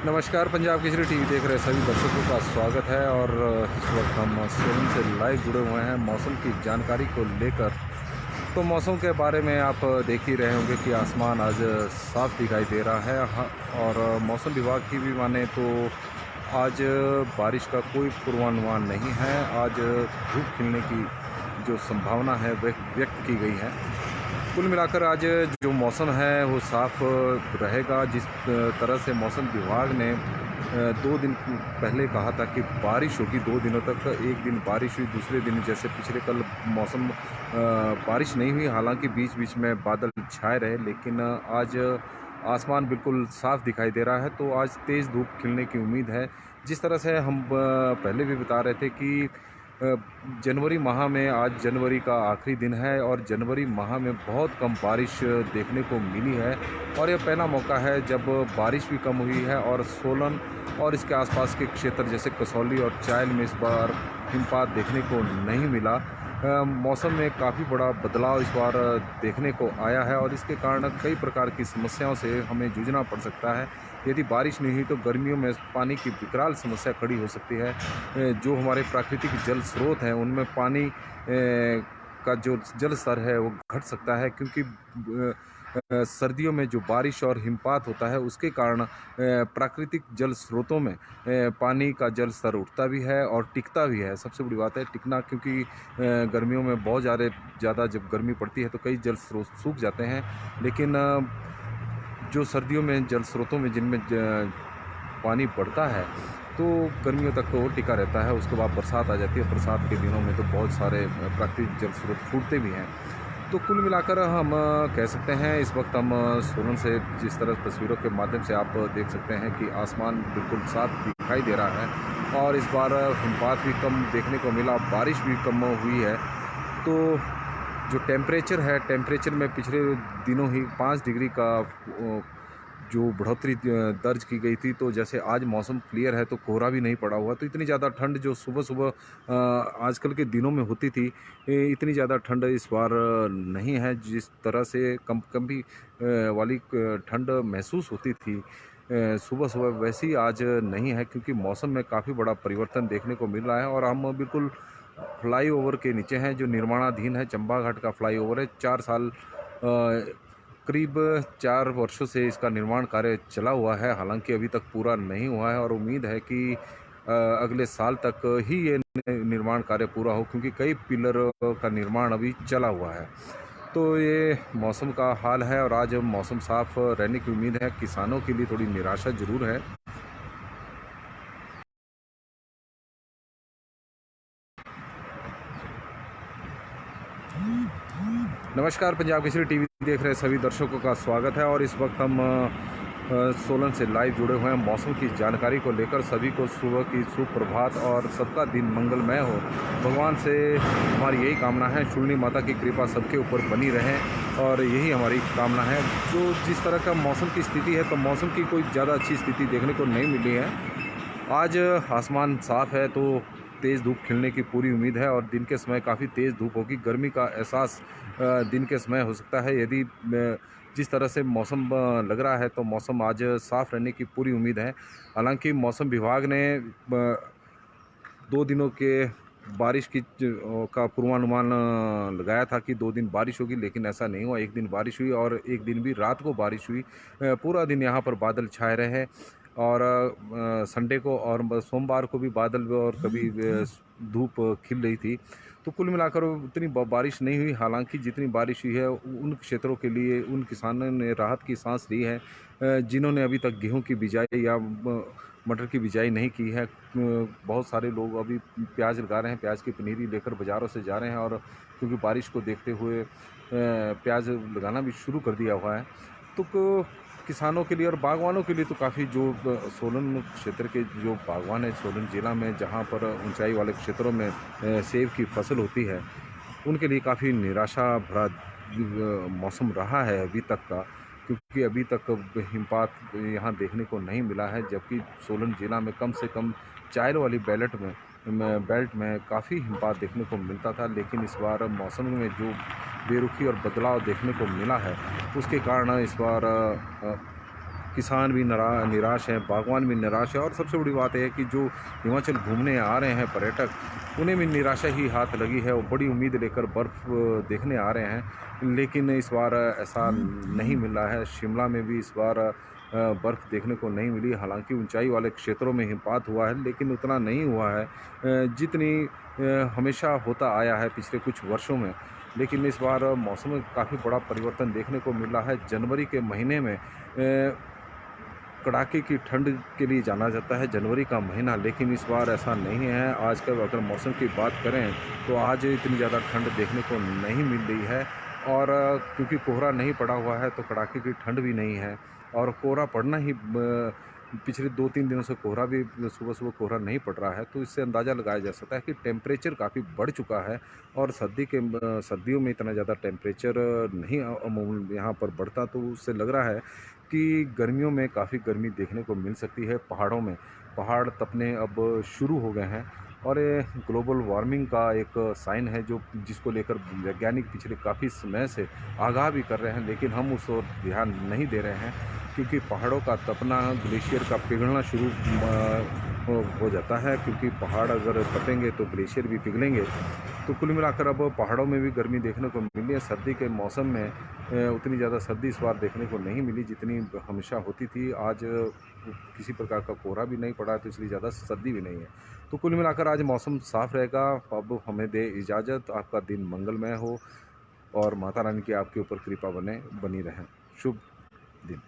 नमस्कार, पंजाब केसरी टीवी देख रहे सभी दर्शकों का स्वागत है। और इस वक्त हम सोलन से लाइव जुड़े हुए हैं मौसम की जानकारी को लेकर। तो मौसम के बारे में आप देख ही रहे होंगे कि आसमान आज साफ दिखाई दे रहा है। और मौसम विभाग की भी माने तो आज बारिश का कोई पूर्वानुमान नहीं है। आज धूप खिलने की जो संभावना है वह व्यक्त की गई है। कुल मिलाकर आज जो मौसम है वो साफ़ रहेगा। जिस तरह से मौसम विभाग ने 2 दिन पहले कहा था कि बारिश होगी 2 दिनों तक। एक दिन बारिश हुई, दूसरे दिन जैसे पिछले कल मौसम बारिश नहीं हुई, हालांकि बीच बीच में बादल छाए रहे, लेकिन आज आसमान बिल्कुल साफ़ दिखाई दे रहा है। तो आज तेज़ धूप खिलने की उम्मीद है। जिस तरह से हम पहले भी बता रहे थे कि जनवरी माह में आज जनवरी का आखिरी दिन है और जनवरी माह में बहुत कम बारिश देखने को मिली है। और यह पहला मौका है जब बारिश भी कम हुई है और सोलन और इसके आसपास के क्षेत्र जैसे कसौली और चायल में इस बार हिमपात देखने को नहीं मिला। मौसम में काफ़ी बड़ा बदलाव इस बार देखने को आया है और इसके कारण कई प्रकार की समस्याओं से हमें जूझना पड़ सकता है। यदि बारिश नहीं हुई तो गर्मियों में पानी की विकराल समस्या खड़ी हो सकती है। जो हमारे प्राकृतिक जल स्रोत हैं उनमें पानी का जो जल स्तर है वो घट सकता है, क्योंकि सर्दियों में जो बारिश और हिमपात होता है उसके कारण प्राकृतिक जल स्रोतों में पानी का जल स्तर उठता भी है और टिकता भी है। सबसे बड़ी बात है टिकना, क्योंकि गर्मियों में बहुत ज़्यादा जब गर्मी पड़ती है तो कई जल स्रोत सूख जाते हैं। लेकिन जो सर्दियों में जल स्रोतों में जिनमें पानी बढ़ता है तो गर्मियों तक तो वो टिका रहता है। उसके बाद बरसात आ जाती है। बरसात के दिनों में तो बहुत सारे प्राकृतिक जल स्रोत फूटते भी हैं। तो कुल मिलाकर हम कह सकते हैं इस वक्त हम सोलन से जिस तरह तस्वीरों के माध्यम से आप देख सकते हैं कि आसमान बिल्कुल साफ दिखाई दे रहा है और इस बार हिमपात भी कम देखने को मिला, बारिश भी कम हुई है। तो जो टेम्परेचर में पिछले दिनों ही 5 डिग्री का जो बढ़ोतरी दर्ज की गई थी। तो जैसे आज मौसम क्लियर है तो कोहरा भी नहीं पड़ा हुआ, तो इतनी ज़्यादा ठंड जो सुबह सुबह आजकल के दिनों में होती थी, इतनी ज़्यादा ठंड इस बार नहीं है। जिस तरह से कंपकंपी वाली ठंड महसूस होती थी सुबह सुबह, वैसी आज नहीं है, क्योंकि मौसम में काफ़ी बड़ा परिवर्तन देखने को मिल रहा है। और हम बिल्कुल फ्लाईओवर के नीचे हैं जो निर्माणाधीन है। चंबा घाट का फ्लाईओवर है। 4 साल करीब 4 वर्षों से इसका निर्माण कार्य चला हुआ है, हालांकि अभी तक पूरा नहीं हुआ है और उम्मीद है कि अगले साल तक ही ये निर्माण कार्य पूरा हो, क्योंकि कई पिलर का निर्माण अभी चला हुआ है। तो ये मौसम का हाल है और आज मौसम साफ रहने की उम्मीद है। किसानों के लिए थोड़ी निराशा जरूर है। नमस्कार, पंजाब केसरी टीवी देख रहे सभी दर्शकों का स्वागत है। और इस वक्त हम सोलन से लाइव जुड़े हुए हैं मौसम की जानकारी को लेकर। सभी को सुबह की सुप्रभात और सबका दिन मंगलमय हो, भगवान से हमारी यही कामना है। शुलनी माता की कृपा सबके ऊपर बनी रहे और यही हमारी कामना है। जो जिस तरह का मौसम की स्थिति है, तो मौसम की कोई ज़्यादा अच्छी स्थिति देखने को नहीं मिली है। आज आसमान साफ है तो तेज़ धूप खिलने की पूरी उम्मीद है और दिन के समय काफ़ी तेज़ धूप होगी। गर्मी का एहसास दिन के समय हो सकता है। यदि जिस तरह से मौसम लग रहा है तो मौसम आज साफ़ रहने की पूरी उम्मीद है। हालांकि मौसम विभाग ने 2 दिनों के बारिश की का पूर्वानुमान लगाया था कि 2 दिन बारिश होगी, लेकिन ऐसा नहीं हुआ। 1 दिन बारिश हुई और 1 दिन भी रात को बारिश हुई। पूरा दिन यहाँ पर बादल छाए रहे और संडे को और सोमवार को भी बादल और कभी धूप खिल रही थी। तो कुल मिलाकर उतनी बारिश नहीं हुई। हालांकि जितनी बारिश हुई है उन क्षेत्रों के लिए उन किसानों ने राहत की सांस ली है जिन्होंने अभी तक गेहूं की बिजाई या मटर की बिजाई नहीं की है। बहुत सारे लोग अभी प्याज लगा रहे हैं, प्याज की पनीरी लेकर बाज़ारों से जा रहे हैं और क्योंकि बारिश को देखते हुए प्याज लगाना भी शुरू कर दिया हुआ है। तो किसानों के लिए और बागवानों के लिए तो काफ़ी जो सोलन क्षेत्र के जो बागवान है सोलन ज़िला में, जहां पर ऊंचाई वाले क्षेत्रों में सेब की फसल होती है, उनके लिए काफ़ी निराशा भरा मौसम रहा है अभी तक का, क्योंकि अभी तक हिमपात यहाँ देखने को नहीं मिला है। जबकि सोलन ज़िला में कम से कम चायल वाली बेल्ट में काफ़ी हिमपात देखने को मिलता था, लेकिन इस बार मौसम में जो बेरुखी और बदलाव देखने को मिला है उसके कारण इस बार किसान भी निराश हैं, बागवान भी निराश है और सबसे बड़ी बात ये है कि जो हिमाचल घूमने आ रहे हैं पर्यटक, उन्हें भी निराशा ही हाथ लगी है। वो बड़ी उम्मीद लेकर बर्फ़ देखने आ रहे हैं, लेकिन इस बार ऐसा नहीं मिल रहा है। शिमला में भी इस बार बर्फ़ देखने को नहीं मिली। हालाँकि ऊंचाई वाले क्षेत्रों में हिमपात हुआ है, लेकिन उतना नहीं हुआ है जितनी हमेशा होता आया है पिछले कुछ वर्षों में। लेकिन इस बार मौसम में काफ़ी बड़ा परिवर्तन देखने को मिल रहा है। जनवरी के महीने में कड़ाके की ठंड के लिए जाना जाता है जनवरी का महीना, लेकिन इस बार ऐसा नहीं है। आज का अगर मौसम की बात करें तो आज इतनी ज़्यादा ठंड देखने को नहीं मिल रही है और क्योंकि कोहरा नहीं पड़ा हुआ है तो कड़ाके की ठंड भी नहीं है और कोहरा पड़ना ही पिछले 2-3 दिनों से कोहरा भी सुबह-सुबह कोहरा नहीं पड़ रहा है, तो इससे अंदाज़ा लगाया जा सकता है कि टेम्परेचर काफ़ी बढ़ चुका है और सर्दियों में इतना ज़्यादा टेम्परेचर नहीं अमूमन यहाँ पर बढ़ता, तो उससे लग रहा है कि गर्मियों में काफ़ी गर्मी देखने को मिल सकती है पहाड़ों में। पहाड़ तपने अब शुरू हो गए हैं और ये ग्लोबल वार्मिंग का एक साइन है जो जिसको लेकर वैज्ञानिक पिछले काफ़ी समय से आगाह भी कर रहे हैं, लेकिन हम उस ओर ध्यान नहीं दे रहे हैं क्योंकि पहाड़ों का तपना, ग्लेशियर का पिघलना शुरू हो जाता है क्योंकि पहाड़ अगर तपेंगे तो ग्लेशियर भी पिघलेंगे। तो कुल मिलाकर अब पहाड़ों में भी गर्मी देखने को मिली है। सर्दी के मौसम में उतनी ज़्यादा सर्दी इस बार देखने को नहीं मिली जितनी हमेशा होती थी। आज किसी प्रकार का कोहरा भी नहीं पड़ा तो इसलिए ज़्यादा सर्दी भी नहीं है। तो कुल मिलाकर आज मौसम साफ रहेगा। अब हमें दे इजाज़त। आपका दिन मंगलमय हो और माता रानी की आपके ऊपर कृपा बनी रहे। शुभ दिन।